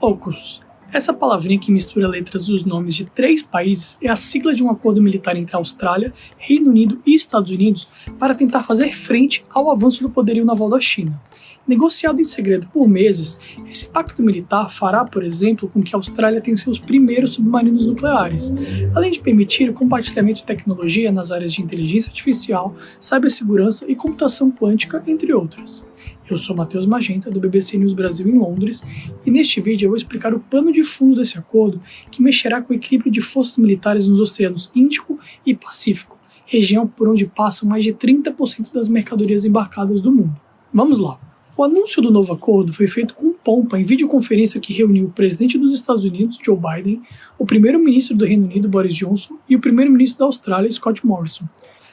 AUKUS. Essa palavrinha que mistura letras dos nomes de 3 países é a sigla de um acordo militar entre a Austrália, Reino Unido e Estados Unidos para tentar fazer frente ao avanço do poderio naval da China. Negociado em segredo por meses, esse pacto militar fará, por exemplo, com que a Austrália tenha seus primeiros submarinos nucleares, além de permitir o compartilhamento de tecnologia nas áreas de inteligência artificial, cibersegurança e computação quântica, entre outras. Eu sou Matheus Magenta, do BBC News Brasil em Londres, e neste vídeo eu vou explicar o pano de fundo desse acordo que mexerá com o equilíbrio de forças militares nos oceanos Índico e Pacífico, região por onde passam mais de 30% das mercadorias embarcadas do mundo. Vamos lá! O anúncio do novo acordo foi feito com pompa em videoconferência que reuniu o presidente dos Estados Unidos, Joe Biden, o primeiro-ministro do Reino Unido, Boris Johnson, e o primeiro-ministro da Austrália, Scott Morrison.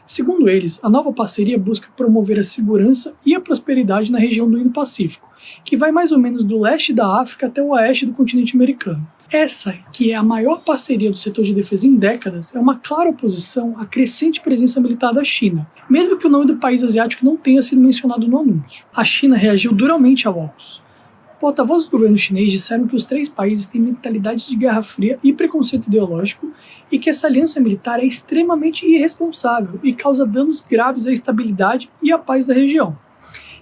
Segundo eles, a nova parceria busca promover a segurança e a prosperidade na região do Indo-Pacífico, que vai mais ou menos do leste da África até o oeste do continente americano. Essa, que é a maior parceria do setor de defesa em décadas, é uma clara oposição à crescente presença militar da China, mesmo que o nome do país asiático não tenha sido mencionado no anúncio. A China reagiu duramente ao AUKUS. Porta-vozes do governo chinês disseram que os 3 países têm mentalidade de guerra fria e preconceito ideológico e que essa aliança militar é extremamente irresponsável e causa danos graves à estabilidade e à paz da região.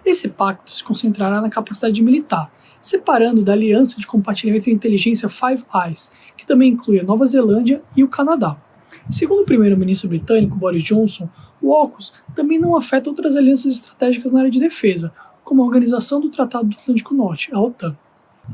Esse pacto se concentrará na capacidade militar, separando da aliança de compartilhamento de inteligência Five Eyes, que também inclui a Nova Zelândia e o Canadá. Segundo o primeiro-ministro britânico Boris Johnson, o AUKUS também não afeta outras alianças estratégicas na área de defesa, como a Organização do Tratado do Atlântico Norte, a OTAN.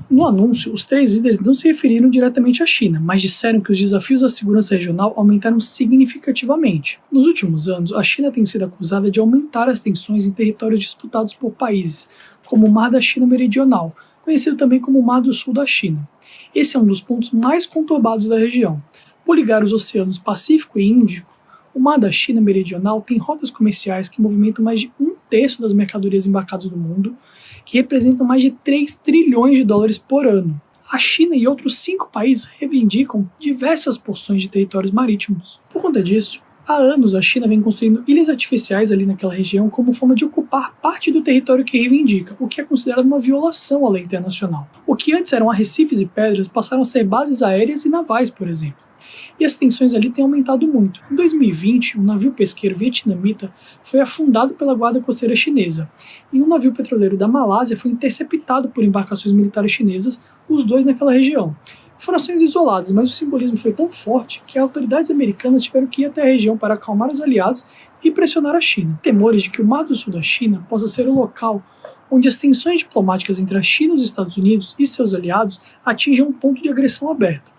No anúncio, os 3 líderes não se referiram diretamente à China, mas disseram que os desafios à segurança regional aumentaram significativamente. Nos últimos anos, a China tem sido acusada de aumentar as tensões em territórios disputados por países, como o Mar da China Meridional, conhecido também como o Mar do Sul da China. Esse é um dos pontos mais conturbados da região. Por ligar os oceanos Pacífico e Índico, o Mar da China Meridional tem rotas comerciais que movimentam mais de 1/3 das mercadorias embarcadas do mundo, que representam mais de 3 trilhões de dólares por ano. A China e outros 5 países reivindicam diversas porções de territórios marítimos. Por conta disso, há anos a China vem construindo ilhas artificiais ali naquela região como forma de ocupar parte do território que reivindica, o que é considerado uma violação à lei internacional. O que antes eram arrecifes e pedras passaram a ser bases aéreas e navais, por exemplo. E as tensões ali têm aumentado muito. Em 2020, um navio pesqueiro vietnamita foi afundado pela guarda costeira chinesa, e um navio petroleiro da Malásia foi interceptado por embarcações militares chinesas, os 2 naquela região. Foram ações isoladas, mas o simbolismo foi tão forte que as autoridades americanas tiveram que ir até a região para acalmar os aliados e pressionar a China. Temores de que o Mar do Sul da China possa ser o local onde as tensões diplomáticas entre a China e os Estados Unidos e seus aliados atingem um ponto de agressão aberta.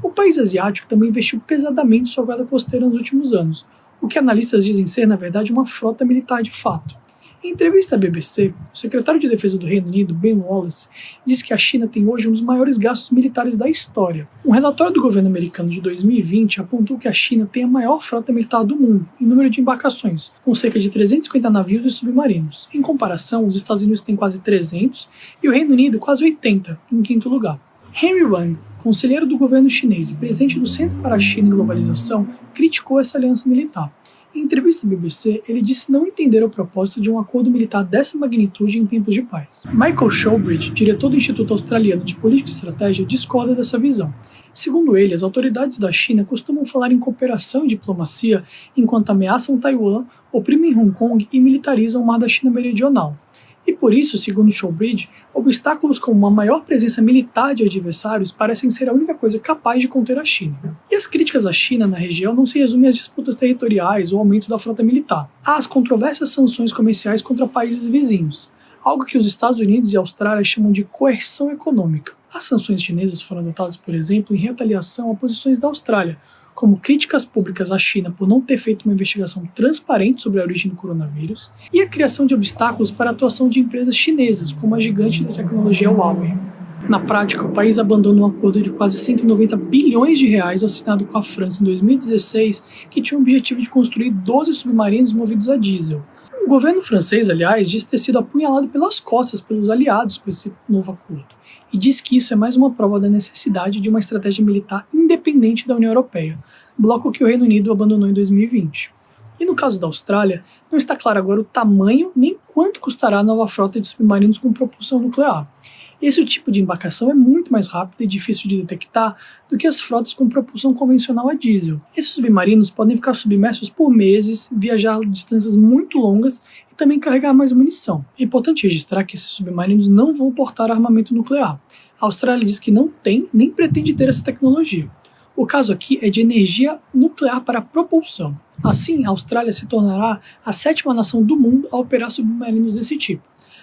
O país asiático também investiu pesadamente em sua guarda costeira nos últimos anos, o que analistas dizem ser, na verdade, uma frota militar de fato. Em entrevista à BBC, o secretário de Defesa do Reino Unido, Ben Wallace, disse que a China tem hoje um dos maiores gastos militares da história. Um relatório do governo americano de 2020 apontou que a China tem a maior frota militar do mundo, em número de embarcações, com cerca de 350 navios e submarinos. Em comparação, os Estados Unidos têm quase 300 e o Reino Unido quase 80, em 5º lugar. Henry Wang, conselheiro do governo chinês e presidente do Centro para a China e Globalização, criticou essa aliança militar. Em entrevista à BBC, ele disse não entender o propósito de um acordo militar dessa magnitude em tempos de paz. Michael Showbridge, diretor do Instituto Australiano de Política e Estratégia, discorda dessa visão. Segundo ele, as autoridades da China costumam falar em cooperação e diplomacia enquanto ameaçam Taiwan, oprimem Hong Kong e militarizam o Mar da China Meridional. E por isso, segundo Showbridge, obstáculos como uma maior presença militar de adversários parecem ser a única coisa capaz de conter a China. E as críticas à China na região não se resumem às disputas territoriais ou ao aumento da frota militar. Há as controversas sanções comerciais contra países vizinhos, algo que os Estados Unidos e a Austrália chamam de coerção econômica. As sanções chinesas foram adotadas, por exemplo, em retaliação a posições da Austrália, como críticas públicas à China por não ter feito uma investigação transparente sobre a origem do coronavírus, e a criação de obstáculos para a atuação de empresas chinesas, como a gigante da tecnologia Huawei. Na prática, o país abandonou um acordo de quase 190 bilhões de reais assinado com a França em 2016, que tinha o objetivo de construir 12 submarinos movidos a diesel. O governo francês, aliás, diz ter sido apunhalado pelas costas pelos aliados com esse novo acordo, e diz que isso é mais uma prova da necessidade de uma estratégia militar independente da União Europeia, bloco que o Reino Unido abandonou em 2020. E no caso da Austrália, não está claro agora o tamanho nem quanto custará a nova frota de submarinos com propulsão nuclear. Esse tipo de embarcação é muito mais rápida e difícil de detectar do que as frotas com propulsão convencional a diesel. Esses submarinos podem ficar submersos por meses, viajar distâncias muito longas e também carregar mais munição. É importante registrar que esses submarinos não vão portar armamento nuclear. A Austrália diz que não tem nem pretende ter essa tecnologia. O caso aqui é de energia nuclear para propulsão. Assim, a Austrália se tornará a 7ª nação do mundo a operar submarinos desse tipo.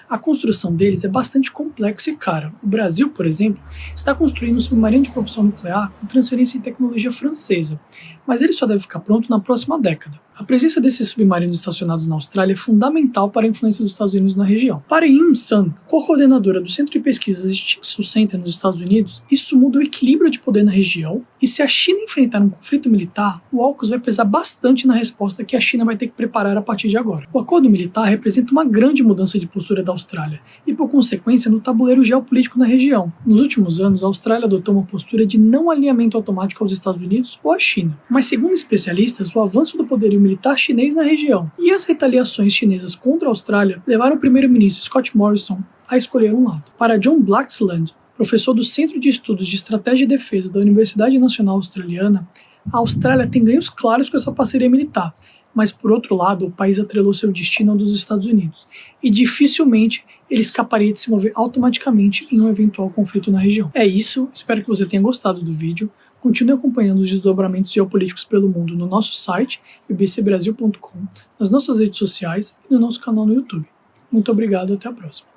A construção deles é bastante complexa e cara. O Brasil, por exemplo, está construindo um submarino de propulsão nuclear com transferência de tecnologia francesa, mas ele só deve ficar pronto na próxima década. A presença desses submarinos estacionados na Austrália é fundamental para a influência dos Estados Unidos na região. Para Yun Sun, co-coordenadora do Centro de Pesquisas Stinson Center nos Estados Unidos, isso muda o equilíbrio de poder na região, e se a China enfrentar um conflito militar, o AUKUS vai pesar bastante na resposta que a China vai ter que preparar a partir de agora. O acordo militar representa uma grande mudança de postura da Austrália, e por consequência no tabuleiro geopolítico na região. Nos últimos anos, a Austrália adotou uma postura de não alinhamento automático aos Estados Unidos ou à China. Mas segundo especialistas, o avanço do poderio militar chinês na região e as retaliações chinesas contra a Austrália levaram o primeiro-ministro Scott Morrison a escolher um lado. Para John Blaxland, professor do Centro de Estudos de Estratégia e Defesa da Universidade Nacional Australiana, a Austrália tem ganhos claros com essa parceria militar, mas por outro lado o país atrelou seu destino ao dos Estados Unidos, e dificilmente ele escaparia de se mover automaticamente em um eventual conflito na região. É isso, espero que você tenha gostado do vídeo. Continue acompanhando os desdobramentos geopolíticos pelo mundo no nosso site, bbcbrasil.com, nas nossas redes sociais e no nosso canal no YouTube. Muito obrigado e até a próxima.